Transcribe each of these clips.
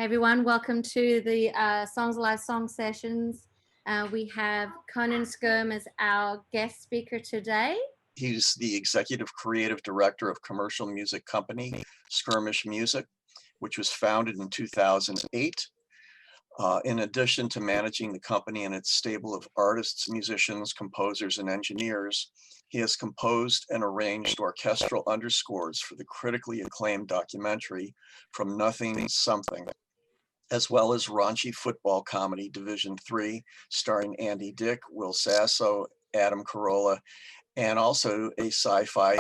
everyone, welcome to the Songsalive Song Sessions. We have Conan Skyme as our guest speaker today. He's the executive creative director of commercial music company Skyrmish Music, which was founded in 2008. In addition to managing the company and its stable of artists, musicians, composers, and engineers, he has composed and arranged orchestral underscores for the critically acclaimed documentary From Nothing to Something, as well as raunchy football comedy Division 3, starring AndyDick, Sasso Adam Carolla, and also a sci-fi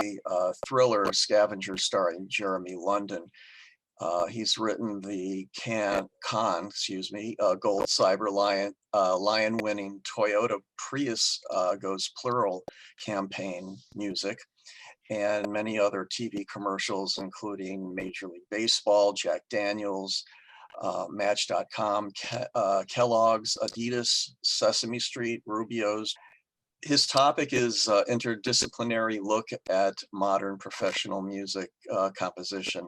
thriller Scavengers starring Jeremy London. He's written the Gold Cyber Lion-winning Toyota Prius Goes Plural campaign music, and many other TV commercials, including Major League Baseball, Jack Daniels, Match.com, Kellogg's, Adidas, Sesame Street, Rubio's. His topic is interdisciplinary look at modern professional music composition.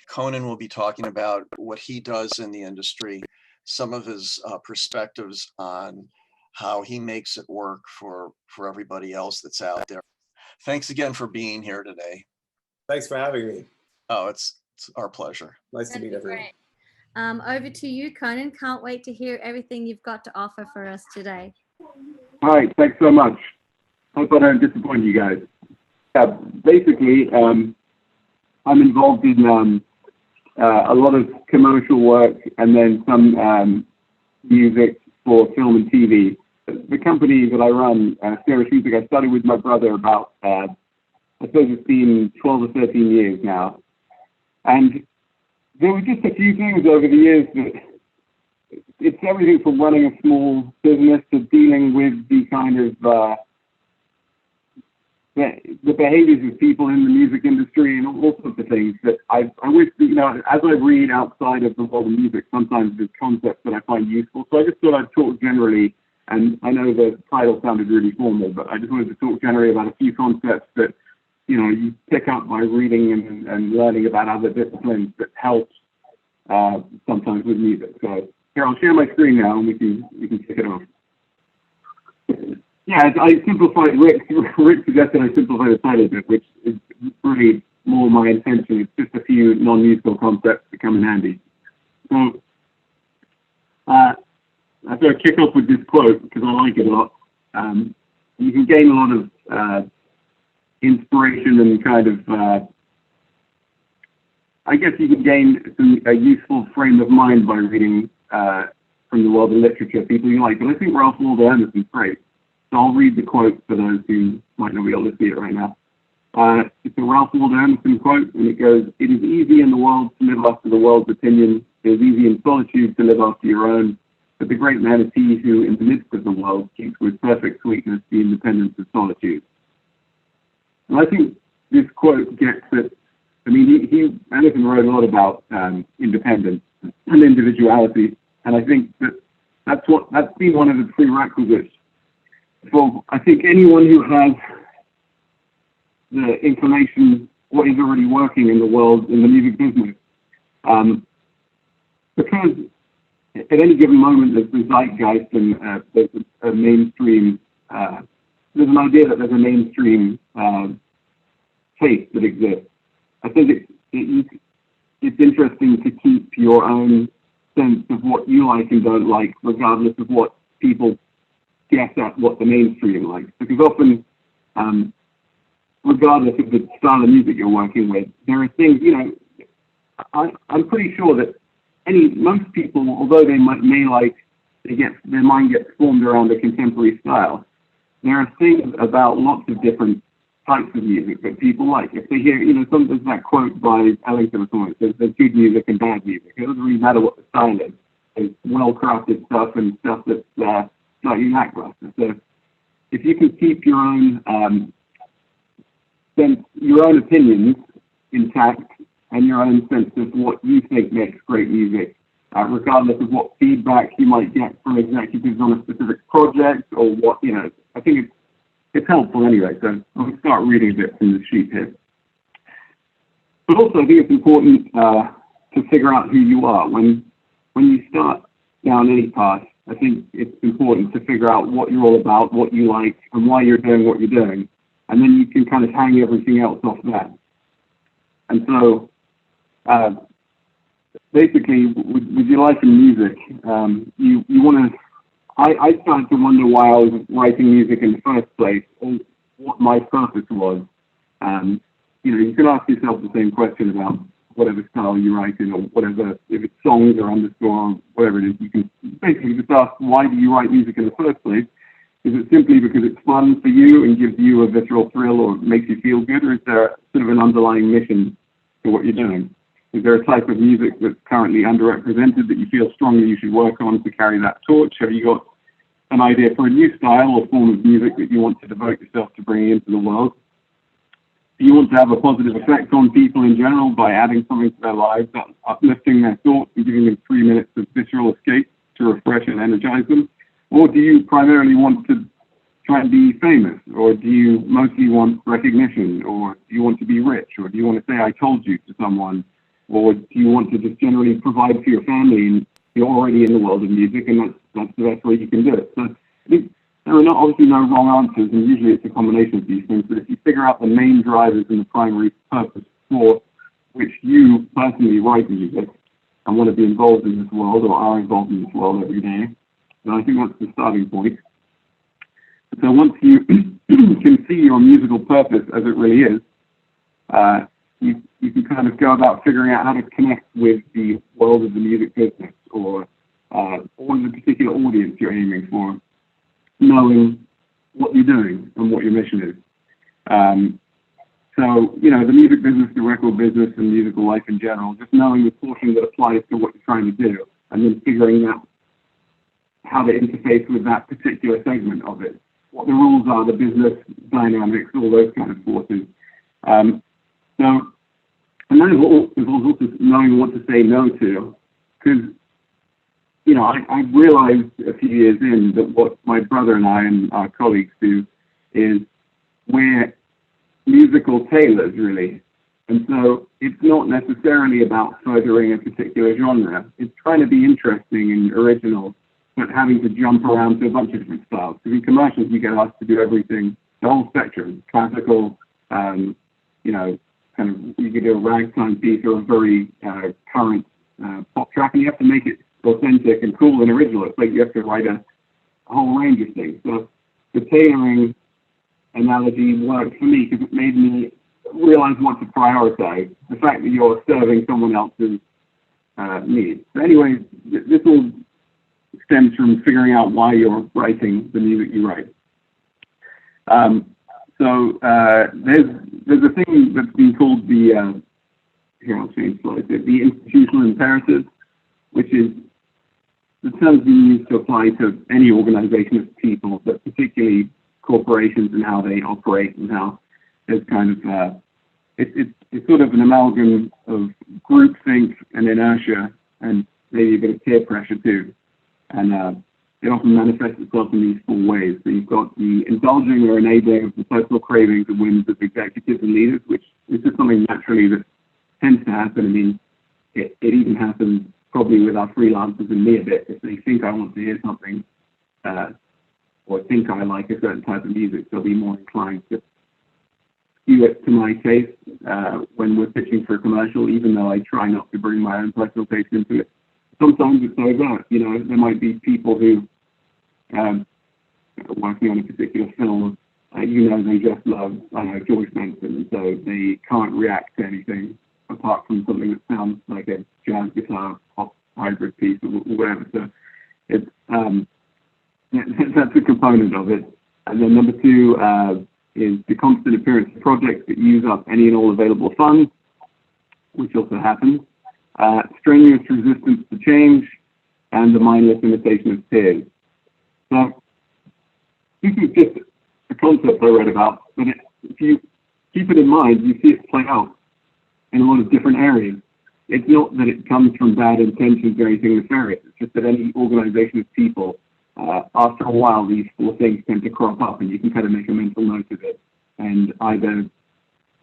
Conan will be talking about what he does in the industry, some of his perspectives on how he makes it work for everybody else that's out there. Thanks again for being here today. Thanks for having me. Oh, it's our pleasure. Nice to meet everyone. Over to you, Conan. Can't wait to hear everything you've got to offer for us today. All right, thanks so much. Hope I don't disappoint you guys. Basically, I'm involved in a lot of commercial work and then some music for film and TV. The company that I run, Skyrmish Music, I started with my brother about, I suppose it's been 12 or 13 years now. And there were just a few things over the years that it's everything from running a small business to dealing with the kind of the behaviors of people in the music industry and all sorts of things that I wish, as I read outside of the world of music, sometimes there's concepts that I find useful. So I just thought I'd talk generally, and I know the title sounded really formal, but I just wanted to talk generally about a few concepts that, you pick up by reading and learning about other disciplines that help sometimes with music. So here, I'll share my screen now and we can kick it off. Yeah, I simplified, Rick suggested I simplify the title a bit, which is really more my intention. It's just a few non-musical concepts that come in handy. So I thought I'd kick off with this quote because I like it a lot. You can gain a lot of inspiration and kind of, I guess you can gain a useful frame of mind by reading from the world of literature, people you like. But I think Ralph Waldo Emerson's great. So I'll read the quote for those who might not be able to see it right now. It's a Ralph Waldo Emerson quote, and it goes, "It is easy in the world to live after the world's opinion. It is easy in solitude to live after your own. But the great man is he who, in the midst of the world, keeps with perfect sweetness the independence of solitude." And I think this quote gets it. I mean, Emerson wrote a lot about independence and individuality, and I think that's been one of the prerequisites for, I think, anyone who has the inclination, what is already working in the world, in the music business. Because at any given moment, there's the zeitgeist and there's a mainstream, there's an idea that there's a mainstream taste that exists. I think it's interesting to keep your own sense of what you like and don't like, regardless of what people guess at what the mainstream likes. Because often, regardless of the style of music you're working with, there are things, I'm pretty sure that most people, although they may like, their mind gets formed around a contemporary style, there are things about lots of different types of music that people like. If they hear, there's that quote by Ellington or someone that says there's good music and bad music. It doesn't really matter what the style is. There's well-crafted stuff and stuff that's slightly lackluster. So if you can keep your own opinions intact and your own sense of what you think makes great music, regardless of what feedback you might get from executives on a specific project or what, I think it's helpful anyway. So I'll start reading a bit from the sheet here. But also I think it's important to figure out who you are. When when you start down any path, I think it's important to figure out what you're all about, what you like, and why you're doing what you're doing. And then you can kind of hang everything else off that. And so, basically, with your life in music, you want to, I started to wonder why I was writing music in the first place, or what my purpose was. You can ask yourself the same question about whatever style you write in, or whatever, if it's songs or underscore, or whatever it is. You can basically just ask, why do you write music in the first place? Is it simply because it's fun for you and gives you a visceral thrill or makes you feel good, or is there sort of an underlying mission to what you're doing? Is there a type of music that's currently underrepresented that you feel strongly you should work on to carry that torch? Have you got an idea for a new style or form of music that you want to devote yourself to bringing into the world? Do you want to have a positive effect on people in general by adding something to their lives, uplifting their thoughts and giving them 3 minutes of visceral escape to refresh and energize them? Or do you primarily want to try and be famous? Or do you mostly want recognition? Or do you want to be rich? Or do you want to say, I told you to someone? Or do you want to just generally provide for your family and you're already in the world of music and that's the best way you can do it? So I think there are obviously no wrong answers, and usually it's a combination of these things, but if you figure out the main drivers and the primary purpose for which you personally write music and want to be involved in this world or are involved in this world every day, then I think that's the starting point. So once you can see your musical purpose as it really is, you can kind of go about figuring out how to connect with the world of the music business or the particular audience you're aiming for, knowing what you're doing and what your mission is. So, the music business, the record business, and musical life in general, just knowing the portion that applies to what you're trying to do, and then figuring out how to interface with that particular segment of it, what the rules are, the business dynamics, all those kind of forces. And then it was also knowing what to say no to, because I realized a few years in that what my brother and I and our colleagues do is we're musical tailors, really. And so it's not necessarily about furthering a particular genre. It's trying to be interesting and original, but having to jump around to a bunch of different styles. Because in commercials, you get asked to do everything, the whole spectrum, classical, kind of, you could do a ragtime piece or a very current pop track, and you have to make it authentic and cool and original. It's like you have to write a whole range of things. So the tailoring analogy worked for me because it made me realize what to prioritize. The fact that you're serving someone else's needs. So anyway, this all stems from figuring out why you're writing the music you write. There's a thing that's been called the institutional imperative, which is the terms being used to apply to any organization of people, but particularly corporations and how they operate and how there's kind of, it's sort of an amalgam of groupthink and inertia and maybe a bit of peer pressure too. And it often manifests itself in these four ways. So you've got the indulging or enabling of the personal cravings and whims of executives and leaders, which is just something naturally that tends to happen. I mean, it even happens probably with our freelancers and me a bit. If they think I want to hear something or think I like a certain type of music, they'll be more inclined to skew it to my taste when we're pitching for a commercial, even though I try not to bring my own personal taste into it. Sometimes it's overt. There might be people who are working on a particular film, they just love, George Benson, and so they can't react to anything apart from something that sounds like a jazz guitar pop hybrid piece or whatever. So it's that's a component of it. And then number two is the constant appearance of projects that use up any and all available funds, which also happens. Strenuous resistance to change, and the mindless imitation of peers. So this is just a concept I read about, but if you keep it in mind, you see it play out in a lot of different areas. It's not that it comes from bad intentions or anything nefarious. It's just that any organization of people, after a while, these four things tend to crop up, and you can kind of make a mental note of it and either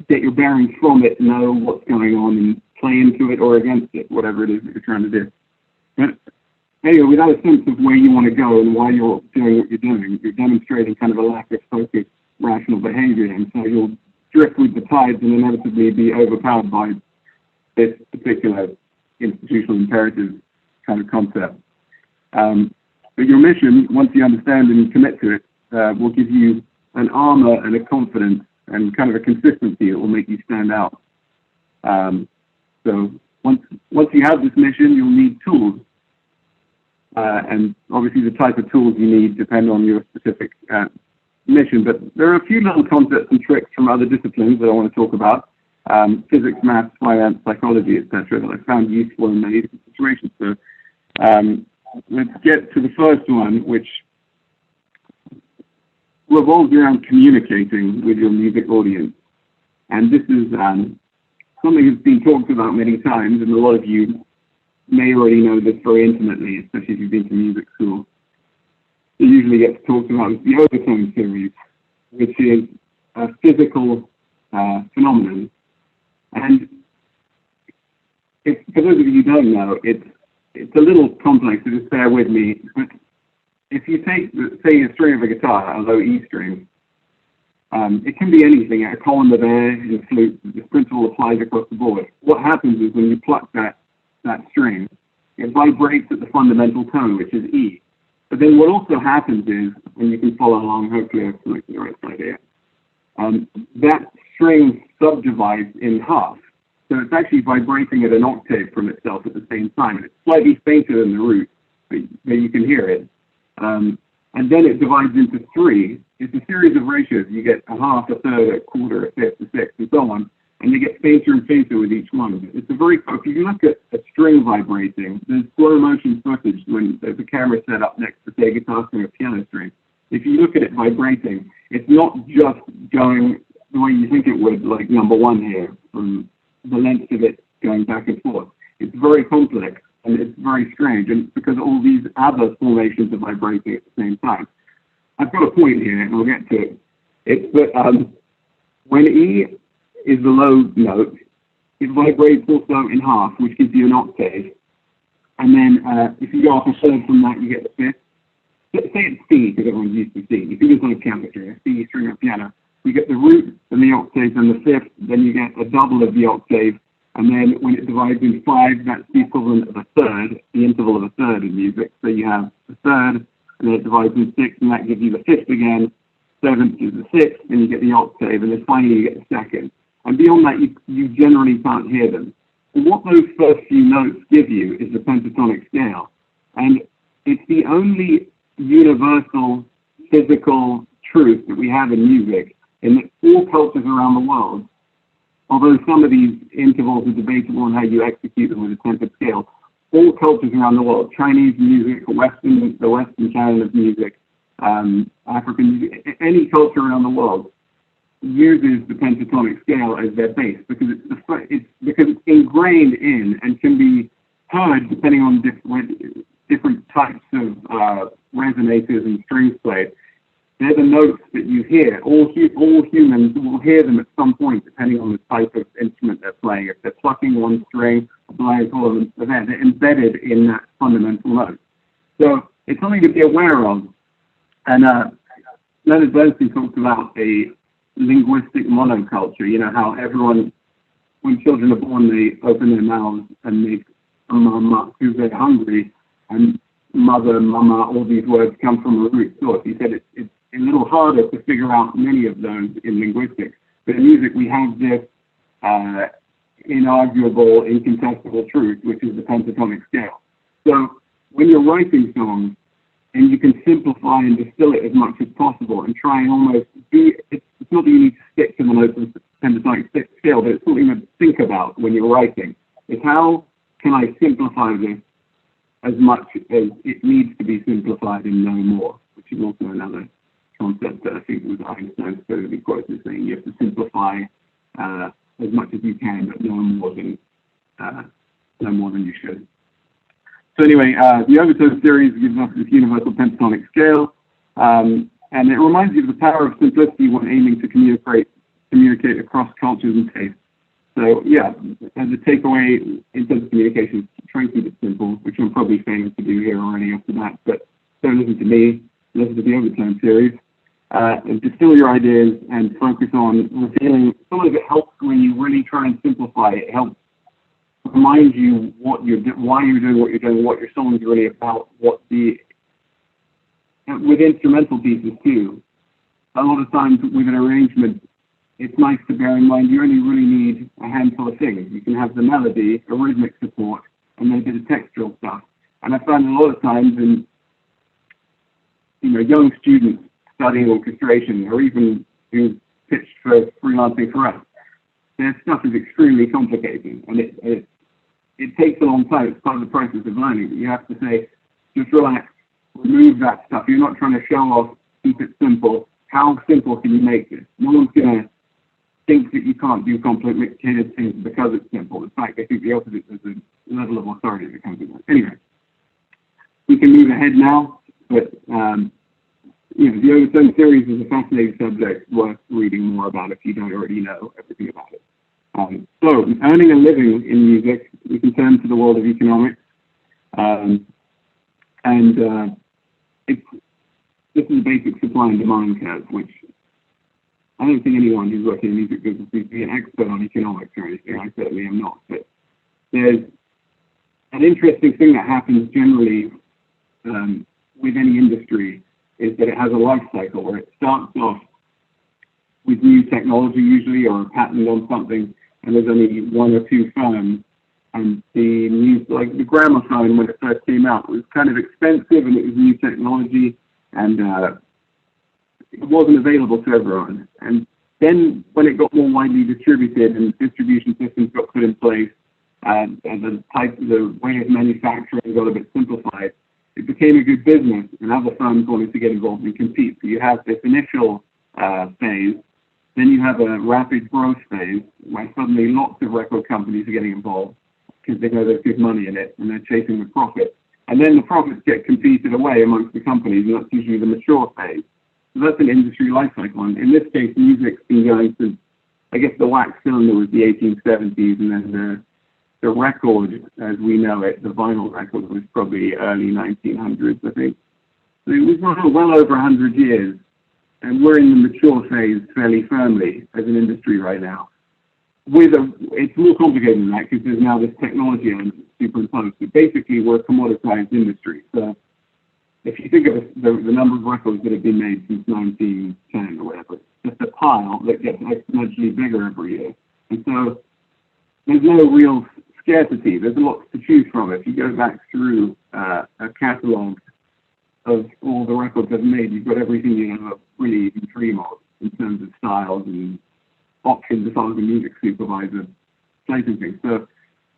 get your bearings from it, know what's going on, and play into it or against it, whatever it is that you're trying to do. But anyway, without a sense of where you want to go and why you're doing what you're doing, you're demonstrating kind of a lack of focused, rational behavior, and so you'll drift with the tides and inevitably be overpowered by this particular institutional imperative kind of concept. But your mission, once you understand and commit to it, will give you an armor and a confidence and kind of a consistency that will make you stand out. So once you have this mission, you'll need tools. And obviously the type of tools you need depend on your specific mission. But there are a few little concepts and tricks from other disciplines that I want to talk about. Physics, maths, finance, psychology, etc., that I found useful in many different situations. So let's get to the first one, which revolves around communicating with your music audience. And this is something that's been talked about many times, and a lot of you may already know this very intimately, especially if you've been to music school. It usually gets talked about the overtone theory, which is a physical phenomenon. And for those of you who don't know, it's a little complex, so just bear with me. But if you take, say, a string of a guitar, a low E string, it can be anything, a column of air in a flute. This principle applies across the board. What happens is when you pluck that string, it vibrates at the fundamental tone, which is E. But then what also happens is, and you can follow along, hopefully I'm selecting the right side here, that string subdivides in half. So it's actually vibrating at an octave from itself at the same time. And it's slightly fainter than the root, but you can hear it. And then it divides into three. It's a series of ratios. You get a half, a third, a quarter, a fifth, a sixth, and so on. And they get fainter and fainter with each one. It's a very, if you look at a string vibrating, there's slow motion footage when there's a camera set up next to, say, a guitar string or piano string. If you look at it vibrating, it's not just going the way you think it would, like number one here, from the length of it going back and forth. It's very complex and it's very strange, and because all these other formations are vibrating at the same time. I've got a point here, and I'll get to it. It's that when E is the low note, it vibrates also in half, which gives you an octave. And then if you go off a third from that, you get the fifth. Say it's C, because everyone's used to C. If you just on a piano string, a C string or piano, you get the root and the octave and the fifth, then you get a double of the octave, and then when it divides in five, that's the equivalent of a third, the interval of a third in music. So you have a third, and then it divides in six, and that gives you the fifth again, seventh is the sixth, and you get the octave, and then finally you get the second. And beyond that, you generally can't hear them. And what those first few notes give you is the pentatonic scale. And it's the only universal physical truth that we have in music, in that all cultures around the world, although some of these intervals are debatable on how you execute them with a tempered scale, all cultures around the world, Chinese music, the Western canon of music, African music, any culture around the world uses the pentatonic scale as their base because it's ingrained in and can be heard depending on different types of resonators and strings played. They're the notes that you hear. All humans will hear them at some point, depending on the type of instrument they're playing. If they're plucking one string, they're embedded in that fundamental note. So it's something to be aware of. And Leonard Bernstein talks about a linguistic monoculture. You know how everyone, when children are born, they open their mouths and make mama because they're hungry, and mother, mama, all these words come from a root source. He said it's a little harder to figure out many of those in linguistics. But in music, we have this inarguable, incontestable truth, which is the pentatonic scale. So when you're writing songs, and you can simplify and distill it as much as possible and try and almost it's not that you need to stick to the notes of the pentatonic scale, but it's something to think about when you're writing. It's how can I simplify this as much as it needs to be simplified and no more, which is also another concept that I think was Einstein's supposedly quoted, saying you have to simplify as much as you can, but no more than you should. So anyway, the overtone series gives us this universal pentatonic scale, and it reminds you of the power of simplicity when aiming to communicate across cultures and tastes. So yeah, and the takeaway in terms of communication is try and keep it simple, which I'm probably failing to do here already after that, but don't listen to me, listen to the Overtime series. And distill your ideas and focus on revealing. Some of it helps when you really try and simplify it. It helps remind you what you're why you're doing what you're doing, what your song is really about, what the with instrumental pieces too. A lot of times with an arrangement, it's nice to bear in mind you only really need a handful of things. You can have the melody, a rhythmic support, and maybe the textural stuff. And I find a lot of times in young students studying orchestration, or even who pitched for freelancing for us, their stuff is extremely complicated, and it takes a long time. It's part of the process of learning. But you have to say, just relax, remove that stuff. You're not trying to show off, keep it simple. How simple can you make this? No one's going to think that you can't do complicated things because it's simple. In fact, I think the opposite is the level of authority that comes with it. Anyway, we can move ahead now, but the Overtone series is a fascinating subject worth reading more about if you don't already know everything about it. So, earning a living in music, we can turn to the world of economics. This is a basic supply and demand curve, which I don't think anyone who's working in music business needs to be an expert on economics or anything. I certainly am not. But there's an interesting thing that happens generally with any industry is that it has a life cycle where it starts off with new technology usually, or a patent on something, and there's only one or two firms. And the new, like the gramophone when it first came out, was kind of expensive and it was new technology, and it wasn't available to everyone. And then when it got more widely distributed and distribution systems got put in place, and the way of manufacturing got a bit simplified, it became a good business, and other firms wanted to get involved and compete. So you have this initial phase, then you have a rapid growth phase where suddenly lots of record companies are getting involved because they know there's good money in it and they're chasing the profit. And then the profits get competed away amongst the companies, and that's usually the mature phase. So that's an industry life cycle. And in this case, music's been going since, I guess, the wax cylinder was the 1870s, and then the record, as we know it, the vinyl record, was probably early 1900s, I think. So it was well over 100 years, and we're in the mature phase fairly firmly as an industry right now. It's more complicated than that because there's now this technology element superimposed. But basically, we're a commoditized industry. So if you think of the number of records that have been made since 1910 or whatever, it's just a pile that gets exponentially bigger every year. And so there's no real scarcity. There's a lot to choose from. If you go back through a catalog of all the records I've made, you've got everything you ever really even dream of in terms of styles and options if I was a music supervisor placing things. So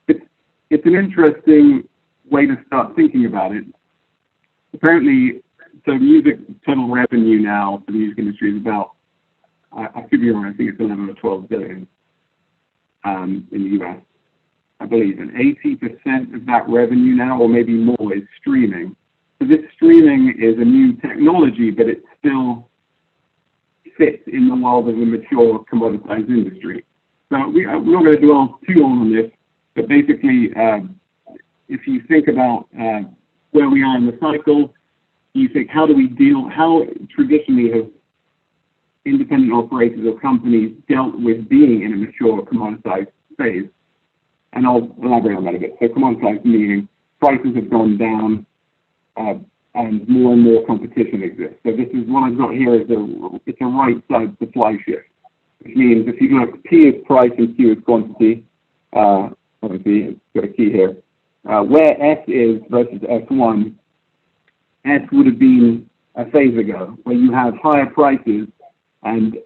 it's an interesting way to start thinking about it. Apparently, so music total revenue now for the music industry is about, I could be wrong, I think it's 11 or 12 billion in the US, I believe. And 80% of that revenue now, or maybe more, is streaming. So this streaming is a new technology, but it still fits in the world of a mature commoditized industry. So we're not going to dwell too long on this, but basically, if you think about where we are in the cycle, you think, how traditionally have independent operators or companies dealt with being in a mature commoditized phase? And I'll elaborate on that a bit. So commoditized meaning prices have gone down, and more competition exists. So this is what I've got here is it's a right side supply shift, which means if you look, P is price and Q is quantity. Obviously, it's got a key here. Where S is versus S1, S would have been a phase ago, where you have higher prices and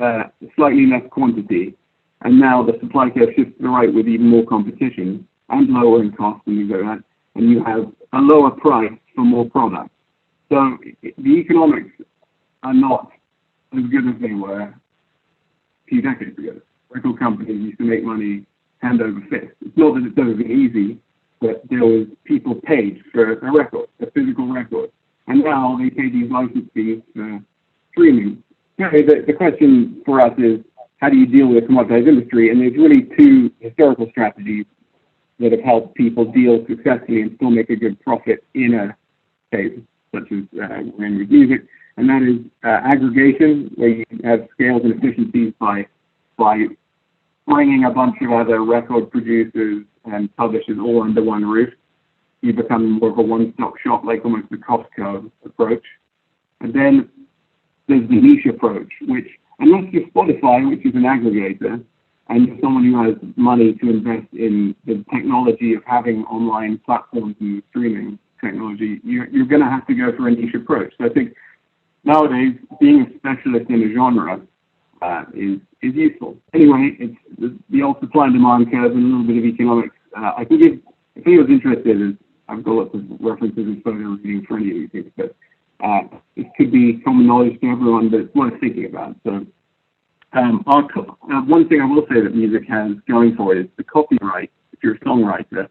slightly less quantity. And now the supply curve shifts to the right with even more competition and lower in cost and things like that. And you have a lower price for more product. So the economics are not as good as they were a few decades ago. Record companies used to make money hand over fist. It's not that it's ever been easy, but there was people paid for a record, a physical record. And now they pay these license fees for streaming. The question for us is, how do you deal with a commoditized industry? And there's really two historical strategies that have helped people deal successfully and still make a good profit in a case such as when with music, and that is aggregation, where you have scales and efficiencies by bringing a bunch of other record producers and publishers all under one roof. You become more of a one-stop shop, like almost the Costco approach. And then there's the niche approach, which, unless you're Spotify, which is an aggregator, and you're someone who has money to invest in the technology of having online platforms and streaming technology, you're going to have to go for a niche approach. So I think nowadays, being a specialist in a genre is useful. Anyway, it's the old supply and demand curve and a little bit of economics. I can give, if anyone's interested, I've got lots of references and photo reading for any of these things, but this could be common knowledge to everyone, but it's worth thinking about. So one thing I will say that music has going for it is the copyright. If you're a songwriter,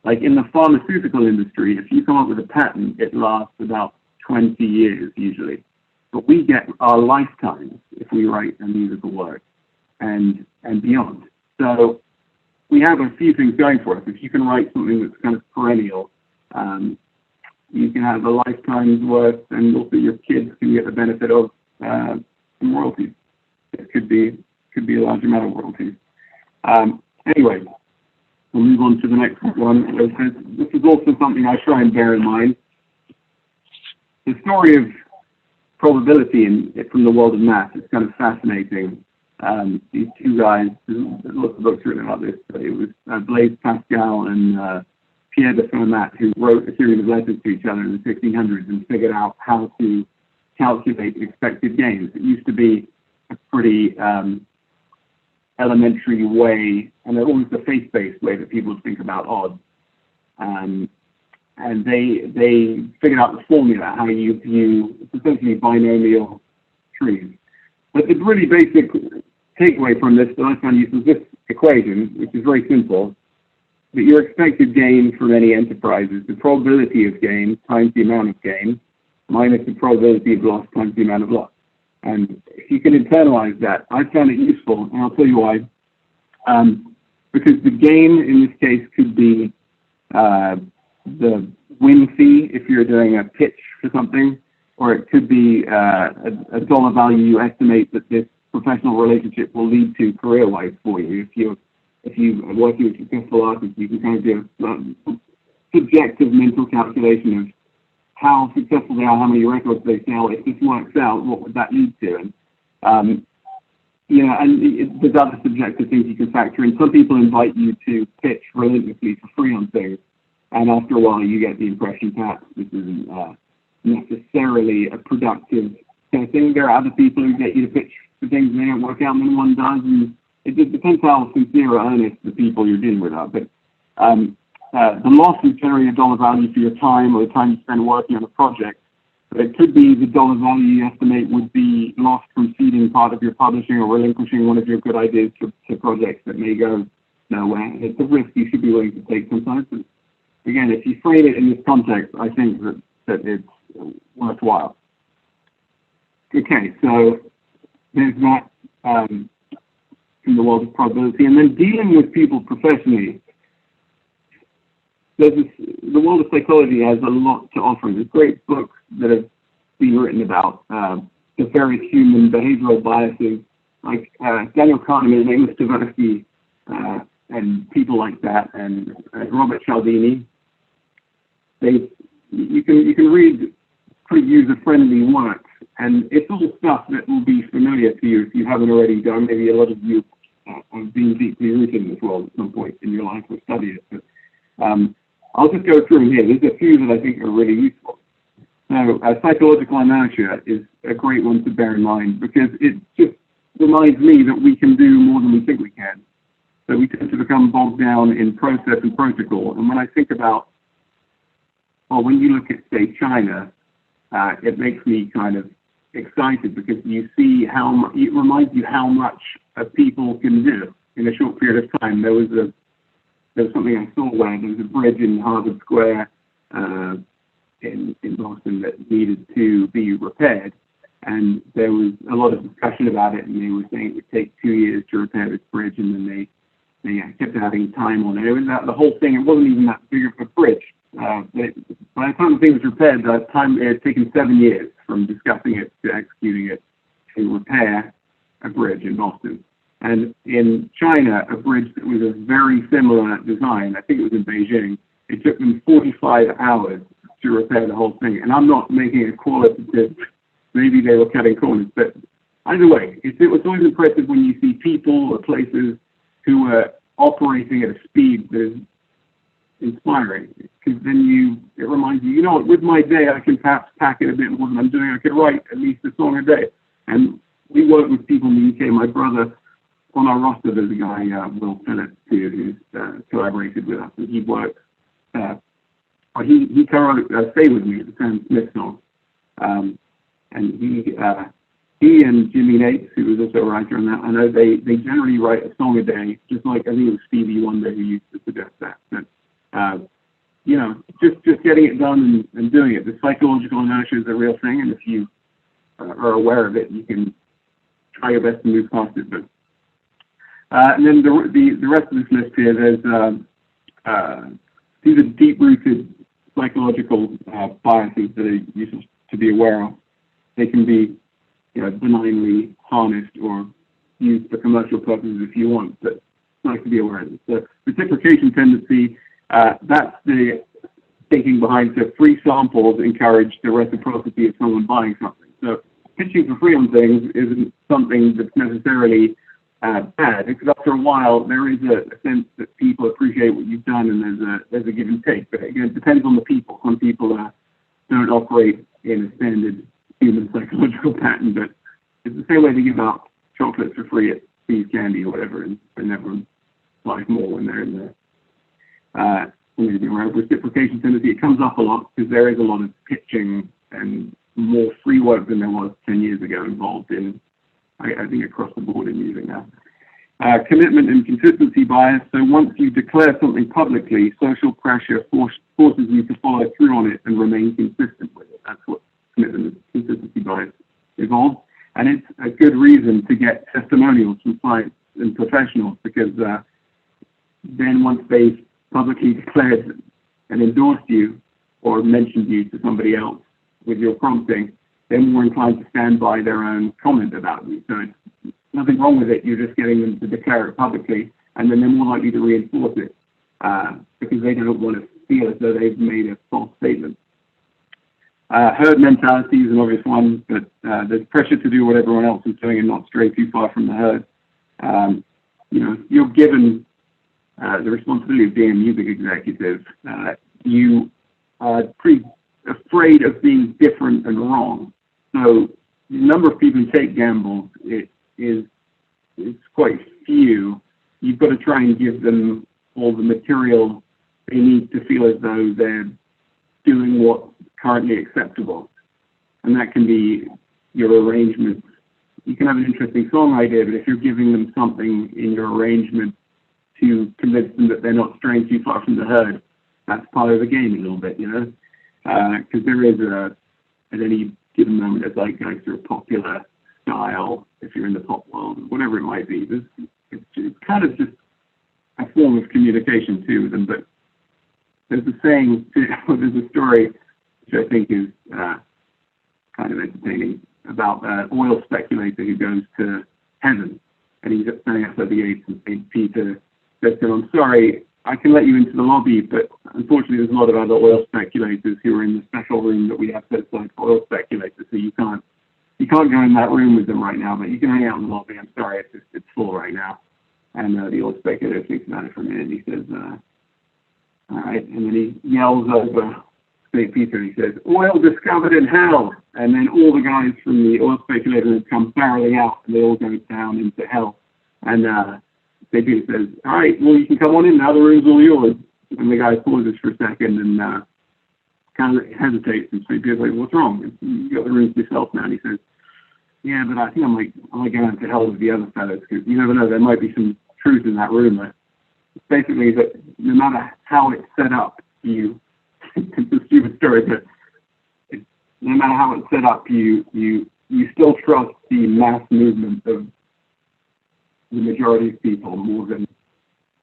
like in the pharmaceutical industry, if you come up with a patent, it lasts about 20 years usually. But we get our lifetimes if we write a musical work and beyond. So we have a few things going for us. If you can write something that's kind of perennial, you can have a lifetime's worth, and also your kids can get the benefit of some royalties. It could be a large amount of royalties. Anyway, we'll move on to the next one. This is also something I try and bear in mind. The story of probability from the world of math is kind of fascinating. These two guys, there's lots of books written about this, but it was Blaise Pascal and Pierre de Fermat who wrote a series of letters to each other in the 1600s and figured out how to calculate expected gains. It used to be a pretty elementary way, and almost a faith-based way that people think about odds. And they figured out the formula, how you view essentially binomial trees. But the really basic takeaway from this that I found useful is this equation, which is very simple, that your expected gain from any enterprise is the probability of gain times the amount of gain minus the probability of loss times the amount of loss. And if you can internalize that, I found it useful, and I'll tell you why. Because the gain in this case could be the win fee if you're doing a pitch for something, or it could be a dollar value you estimate that this professional relationship will lead to career-wise for you. If you are working with successful artists, you can kind of do a subjective mental calculation of how successful they are, how many records they sell. If this works out, what would that lead to? And there's other subjective things you can factor in. Some people invite you to pitch relentlessly for free on things, and after a while you get the impression perhaps this isn't necessarily a productive setting. There are other people who get you to pitch for things and they don't work out, and then one does, and it just depends how sincere or earnest the people you're dealing with are. But the loss is generally a dollar value for your time or the time you spend working on a project. But it could be the dollar value you estimate would be lost from ceding part of your publishing or relinquishing one of your good ideas to projects that may go nowhere. It's a risk you should be willing to take sometimes. But again, if you frame it in this context, I think that it's worthwhile. Okay, so there's that in the world of probability. And then dealing with people professionally, the world of psychology has a lot to offer. There's great books that have been written about the various human behavioral biases, like Daniel Kahneman and Amos Tversky, and people like that, and Robert Cialdini. You can read pretty user-friendly work, and it's all stuff that will be familiar to you if you haven't already done. Maybe a lot of you have been deeply rooted in this world at some point in your life or studied it. But I'll just go through them here. There's a few that I think are really useful. Now, psychological inertia is a great one to bear in mind because it just reminds me that we can do more than we think we can. So we tend to become bogged down in process and protocol. And when I think about, when you look at, say, China, it makes me kind of excited because you see it reminds you how much people can do in a short period of time. There was something I saw where there was a bridge in Harvard Square in Boston that needed to be repaired, And there was a lot of discussion about it, and they were saying it would take 2 years to repair this bridge, and then they kept adding time on it. It was the whole thing. It wasn't even that big of a bridge. By the time the thing was repaired, it had taken 7 years from discussing it to executing it to repair a bridge in Boston. And in China, a bridge that was a very similar design, I think it was in Beijing, it took them 45 hours to repair the whole thing. And I'm not making a qualitative, maybe they were cutting corners, but either way, it was always impressive when you see people or places who are operating at a speed that is inspiring, because then it reminds you, what, with my day, I can perhaps pack it a bit more than I'm doing. I could write at least a song a day. And we work with people in the UK. My brother, on our roster, there's a guy, Will Phillips, who's collaborated with us, and he works, he co-wrote Stay With Me, the Sam Smith song. And he and Jimmy Nates, who was also a writer on that, I know they generally write a song a day, just like I think it was Stevie Wonder who used to suggest that. But, just getting it done and doing it. The psychological inertia is a real thing, and if you are aware of it, you can try your best to move past it. But and then the rest of this list here, there's these are deep-rooted psychological biases that are useful to be aware of. They can be benignly harnessed or used for commercial purposes if you want, but it's nice to be aware of it. So reciprocation tendency, that's the thinking behind free samples encourage the reciprocity of someone buying something. So pitching for free on things isn't something that's necessarily bad, because after a while there is a sense that people appreciate what you've done, and there's a give and take. But again, it depends on the people. Some people don't operate in a standard human psychological pattern, but it's the same way they give out chocolates for free at Steve's Candy or whatever, and everyone buys more when they're in there. Reciprocation tendency, it comes up a lot because there is a lot of pitching and more free work than there was 10 years ago involved in, I think, across the board in using that. Commitment and consistency bias. So once you declare something publicly, social pressure forces you to follow through on it and remain consistent with it. That's what commitment and consistency bias involves. And it's a good reason to get testimonials from clients and professionals, because then once they've publicly declared and endorsed you or mentioned you to somebody else with your prompting, they're more inclined to stand by their own comment about you. So it's nothing wrong with it. You're just getting them to declare it publicly, and then they're more likely to reinforce it because they don't want to feel as though they've made a false statement. Herd mentality is an obvious one, but there's pressure to do what everyone else is doing and not stray too far from the herd. You're given the responsibility of being a music executive. You are pretty afraid of being different and wrong. So the number of people who take gambles it's quite few. You've got to try and give them all the material they need to feel as though they're doing what's currently acceptable. And that can be your arrangement. You can have an interesting song idea, but if you're giving them something in your arrangement to convince them that they're not straying too far from the herd, that's part of the game a little bit, because there is at any given moment a zeitgeist or a popular style, if you're in the pop world, whatever it might be. It's kind of just a form of communication too with them. But there's a saying, there's a story which I think is kind of entertaining about an oil speculator who goes to heaven, and he's standing outside the gates, and St. Peter says to him, "I'm sorry, I can let you into the lobby, but unfortunately there's a lot of other oil speculators who are in the special room that we have set aside for oil speculators, so you can't go in that room with them right now, but you can hang out in the lobby. I'm sorry, it's full right now." And the oil speculator thinks about it for a minute, and he says, "All right," and then he yells over St. Peter, and he says, "Oil discovered in hell." And then all the guys from the oil speculator come barreling out, and they all go down into hell. And St. Peter says, "All right, well, you can come on in now, the room's all yours." And the guy pauses for a second and kind of hesitates, and St. Peter's like, "What's wrong? You got the room to yourself now." And he says, "Yeah, but I think I might go into hell with the other fellows, because you never know, there might be some truth in that rumor." Basically, that no matter how it's set up, it's a stupid story, but no matter how it's set up, you you still trust the mass movement of the majority of people more than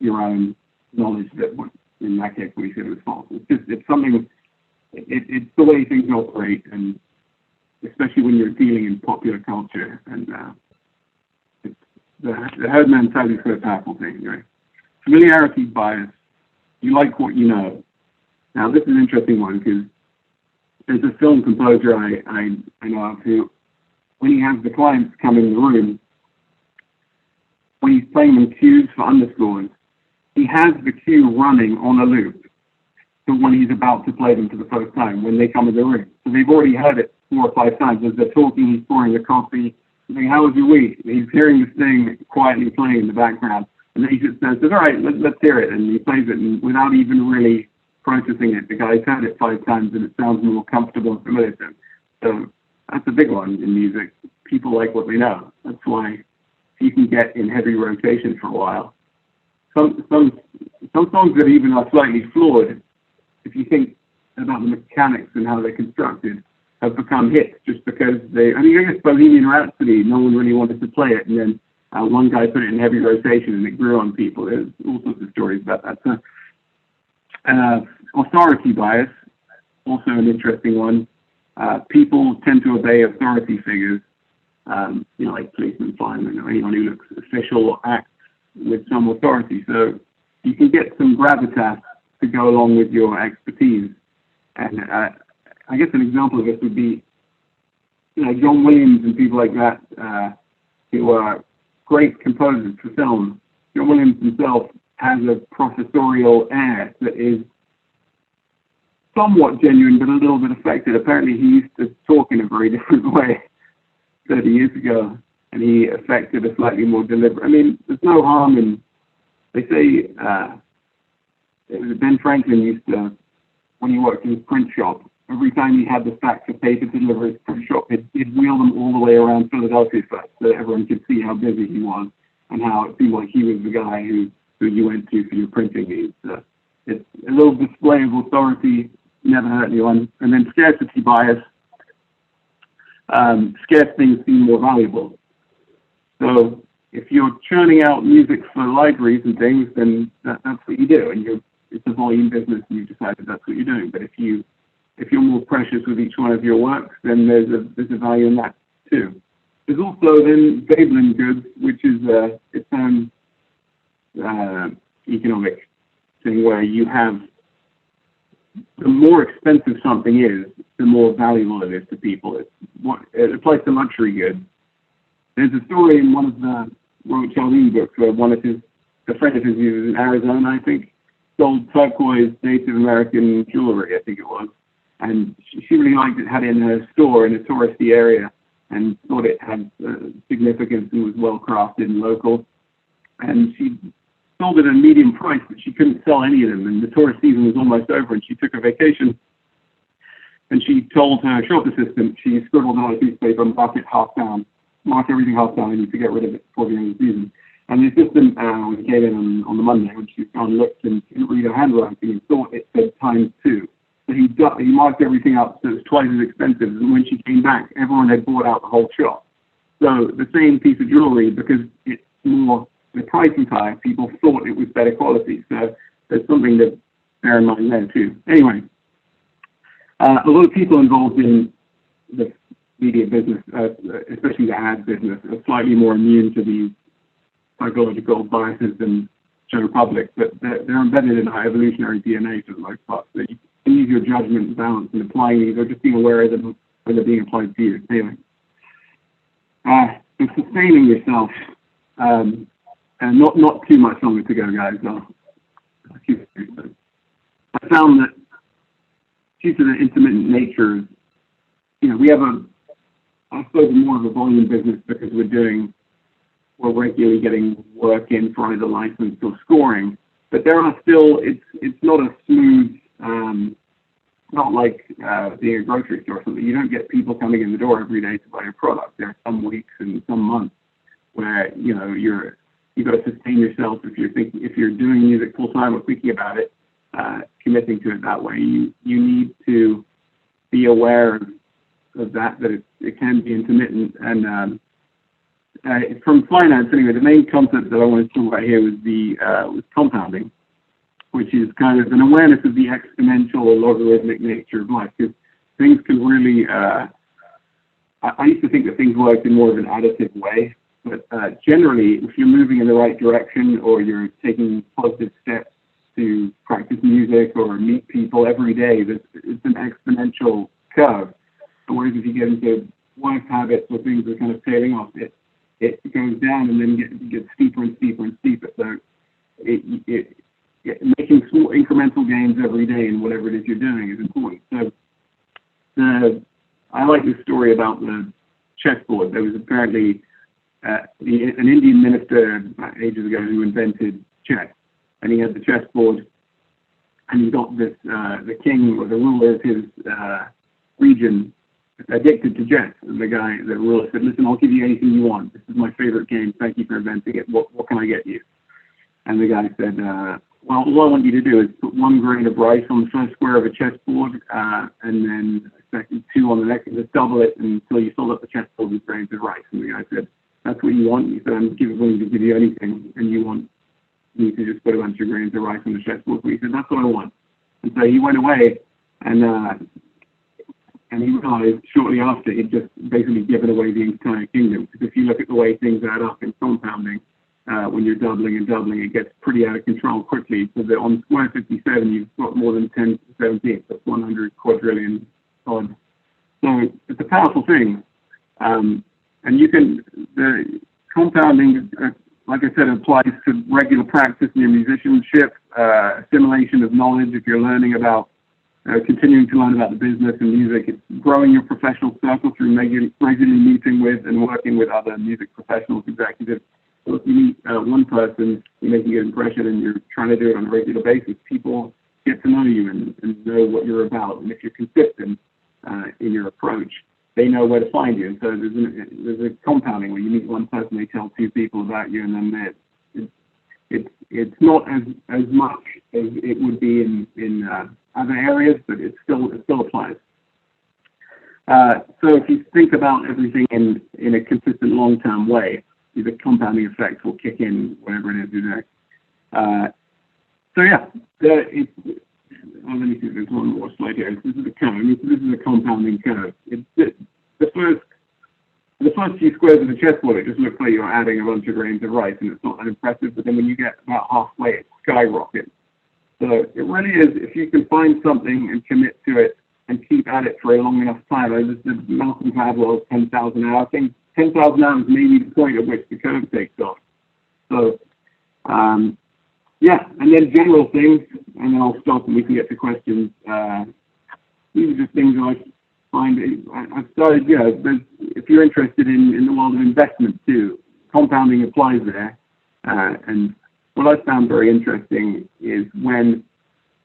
your own knowledge that in that case we said it was false. It's something, it's the way things operate, and especially when you're dealing in popular culture, and it's the herd mentality is a powerful thing. Anyway. Familiarity bias. You like what you know. Now this is an interesting one because there's a film composer I know of who, when he has the clients come in the room, when he's playing them cues for underscores, he has the cue running on a loop. So when he's about to play them for the first time, when they come in the room. So they've already heard it 4 or 5 times. As they're talking, he's pouring the coffee. He's saying, how was your week? He's hearing this thing quietly playing in the background. And then he just says, all right, let's hear it. And he plays it, and without even really processing it, the guy's heard it 5 times and it sounds more comfortable and familiar to him. So that's a big one in music. People like what they know. That's why you can get in heavy rotation for a while. Some songs that even are slightly flawed, if you think about the mechanics and how they're constructed, have become hits just because I guess Bohemian Rhapsody, no one really wanted to play it, and then one guy put it in heavy rotation and it grew on people. There's all sorts of stories about that. So, authority bias, also an interesting one. People tend to obey authority figures, like policemen, firemen, or anyone who looks official or acts with some authority. So you can get some gravitas to go along with your expertise. And I guess an example of this would be, John Williams and people like that, who are great composers for film. John Williams himself has a professorial air that is somewhat genuine, but a little bit affected. Apparently, he used to talk in a very different way 30 years ago, and he affected a slightly more deliberate. I mean, there's no harm in, they say, it was Ben Franklin used to, when he worked in his print shop, every time he had the stacks of paper to deliver his print shop, he'd wheel them all the way around Philadelphia first, so that everyone could see how busy he was and how it seemed like he was the guy who you went to for your printing needs. It's a little display of authority, never hurt anyone. And then scarcity bias. Scarce things seem more valuable. So if you're churning out music for libraries and things, then that's what you do, and it's a volume business, and you've decided that's what you're doing. But if you're more precious with each one of your works, then there's a value in that too. There's also then Veblen goods, which is its own economic thing, where you have, the more expensive something is, the more valuable it is to people. It applies to luxury goods. There's a story in one of the raunchy books where a friend of his who was in Arizona, I think, sold turquoise Native American jewelry, I think it was. And she really liked it, had it in her store in a touristy area, and thought it had significance and was well crafted and local. And she sold it at a medium price, but she couldn't sell any of them. And the tourist season was almost over, and she took a vacation. And she told her shop assistant, she scribbled on a piece of paper, mark everything half down, I need to get rid of it before the end of the season. And the assistant, when he came in on the Monday, when she gone looked and couldn't read her handwriting and thought it said ×2. So he marked everything up so it was twice as expensive. And when she came back, everyone had bought out the whole shop. So the same piece of jewelry, because it's more, the price is high, people thought it was better quality. So there's something to bear in mind there too. Anyway, a lot of people involved in the media business, especially the ad business, are slightly more immune to these psychological biases than general public, but they're embedded in our evolutionary DNA for the most part. So you can use your judgment and balance in applying these, or just being aware of them when they're being applied to you. Anyway, and sustaining yourself, and not too much longer to go, guys. I found that due to the intermittent nature, we have I suppose more of a volume business because we're regularly getting work in for either license or scoring, but there are still, it's not a smooth, not like being a grocery store or something. You don't get people coming in the door every day to buy your product. There are some weeks and some months where, you've got to sustain yourself if you're doing music full time or thinking about it, committing to it that way. You need to be aware of of that it can be intermittent. And from finance, anyway, the main concept that I wanted to talk about here was compounding, which is kind of an awareness of the exponential or logarithmic nature of life. Because things can really, I used to think that things worked in more of an additive way, but generally, if you're moving in the right direction or you're taking positive steps to practice music or meet people every day, it's an exponential curve. Whereas if you get into work habits or things that are kind of tailing off, it goes down and then gets steeper and steeper and steeper. So making small incremental gains every day in whatever it is you're doing is important. So I like this story about the chessboard. There was apparently an Indian minister ages ago who invented chess, and he had the chessboard, and he got this the king or the ruler of his region addicted to chess. And the ruler said, "Listen, I'll give you anything you want. This is my favorite game. Thank you for inventing it. What can I get you?" And the guy said, "Well, all I want you to do is put 1 grain of rice on the first square of a chessboard, and then a second 2 on the next, and just double it until you fill up the chessboard with grains of rice." And the guy said, "That's what you want?" He said, "I'm willing to give you anything, and you want me to just put a bunch of grains of rice on the chessboard?" He said, "That's what I want." And so he went away, and he realized shortly after he'd just basically given away the entire kingdom. Because if you look at the way things add up in compounding, when you're doubling and doubling, it gets pretty out of control quickly. So that on square 57, you've got more than 10 to the 17th. That's 100 quadrillion odd. So it's a powerful thing. And the compounding, like I said, applies to regular practice in your musicianship, assimilation of knowledge if you're learning about, continuing to learn about the business and music. It's growing your professional circle through regularly meeting with and working with other music professionals, executives. So if you meet one person, you're making an impression and you're trying to do it on a regular basis, people get to know you and know what you're about. And if you're consistent in your approach, they know where to find you. And so there's a compounding where you meet one person, they tell 2 people about you, and then it's not as much as it would be in other areas, but it still applies. So if you think about everything in a consistent long-term way, the compounding effect will kick in whatever it is you're doing. So yeah, let me see if there's one more slide here. This is a curve. This is a compounding curve. The first few squares of the chessboard, it just looks like you're adding a bunch of grains of rice, and it's not that impressive. But then when you get about halfway, it skyrockets. So it really is, if you can find something and commit to it and keep at it for a long enough time. This is Malcolm Gladwell's 10,000 hours. I think 10,000 hours may be the point at which the curve takes off. So, yeah, and then general things, and then I'll stop and we can get to questions. These are just things I find. I've started, if you're interested in the world of investment too, compounding applies there. And what I found very interesting is when,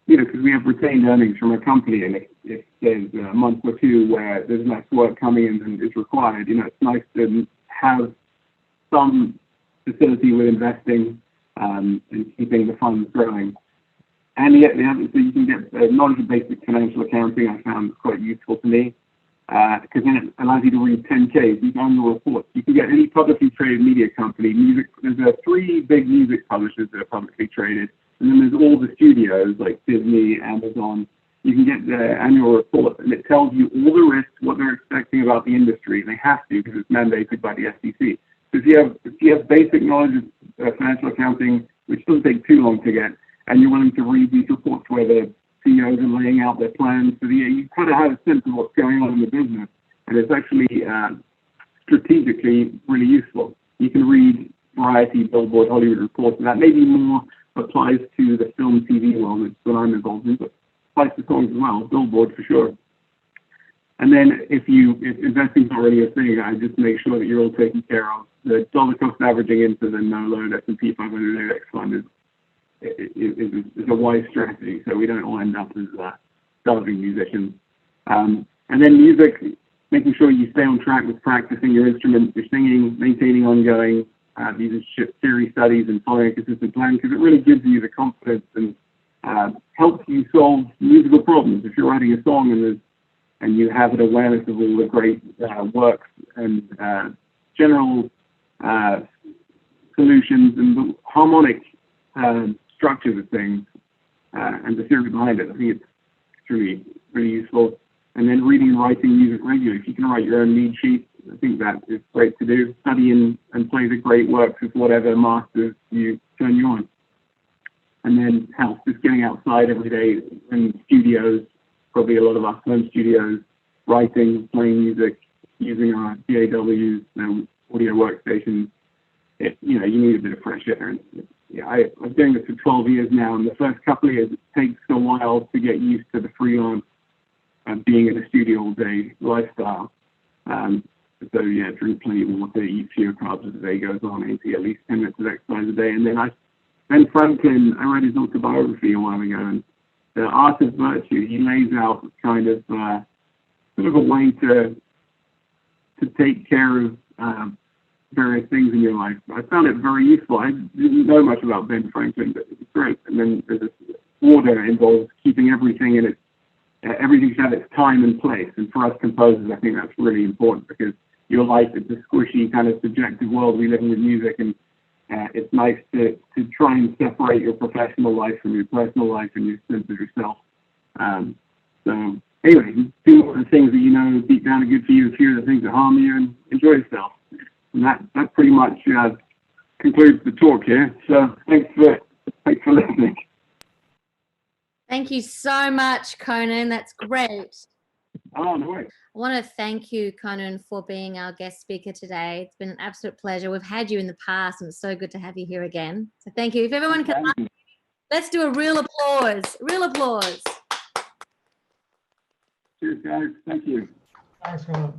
because we have retained earnings from a company, and if there's a month or 2 where there's less work coming in than is required, it's nice to have some facility with investing and keeping the funds growing. And yet, so you can get knowledge of basic financial accounting. I found quite useful to me because then it allows you to read 10Ks, these annual reports. You can get any publicly traded media company. There's 3 big music publishers that are publicly traded. And then there's all the studios like Disney, Amazon. You can get their annual report, and it tells you all the risks, what they're expecting about the industry. They have to because it's mandated by the SEC. So if you have basic knowledge of financial accounting, which doesn't take too long to get, and you're willing to read these reports where the CEOs are laying out their plans for the year, you kind of have a sense of what's going on in the business, and it's actually strategically really useful. You can read Variety, Billboard, Hollywood reports, and that maybe more applies to the film, TV world, which is what I'm involved in, but applies to songs as well, Billboard for sure. And then if investing's already a thing, I just make sure that you're all taken care of. The dollar cost averaging into the no-load S&P 500 index fund is a wise strategy, so we don't all end up as starving musicians. And then music, making sure you stay on track with practicing your instrument, your singing, maintaining ongoing musicianship theory studies and following a consistent plan, because it really gives you the confidence and helps you solve musical problems. If you're writing a song and there's and you have an awareness of all the great works and general solutions and the harmonic structures of things and the theory behind it. I think it's really, really useful. And then reading and writing music regularly. If you can write your own lead sheet, I think that is great to do. Study and play the great works with whatever masters you turn you on. And then health, just getting outside every day in studios, probably a lot of us home studios, writing, playing music, using our DAWs, audio workstations. You need a bit of fresh air. And, I'm doing this for 12 years now, and the first couple of years it takes a while to get used to the freelance and being in a studio all day lifestyle. So drink plenty of water, eat fewer carbs as the day goes on, aim to get at least 10 minutes of exercise a day. And then Ben Franklin, I read his autobiography a while ago, and The Art of Virtue, he lays out kind of sort of a way to take care of various things in your life. I found it very useful. I didn't know much about Ben Franklin, but it's great. And then there's this order involves keeping everything in its everything should have its time and place. And for us composers, I think that's really important because your life is a squishy kind of subjective world we live in with music, and it's nice to try and separate your professional life from your personal life and your sense of yourself. So anyway, do all the things that you know deep down are good for you, a few of the things that harm you, and enjoy yourself. And that pretty much concludes the talk here. So thanks for listening. Thank you so much, Conan. That's great. Oh, no way. I want to thank you, Conan, for being our guest speaker today. It's been an absolute pleasure. We've had you in the past, and it's so good to have you here again. So thank you. If everyone can, let's do a real applause. Real applause. Cheers, guys. Thank you. Thanks, Conan.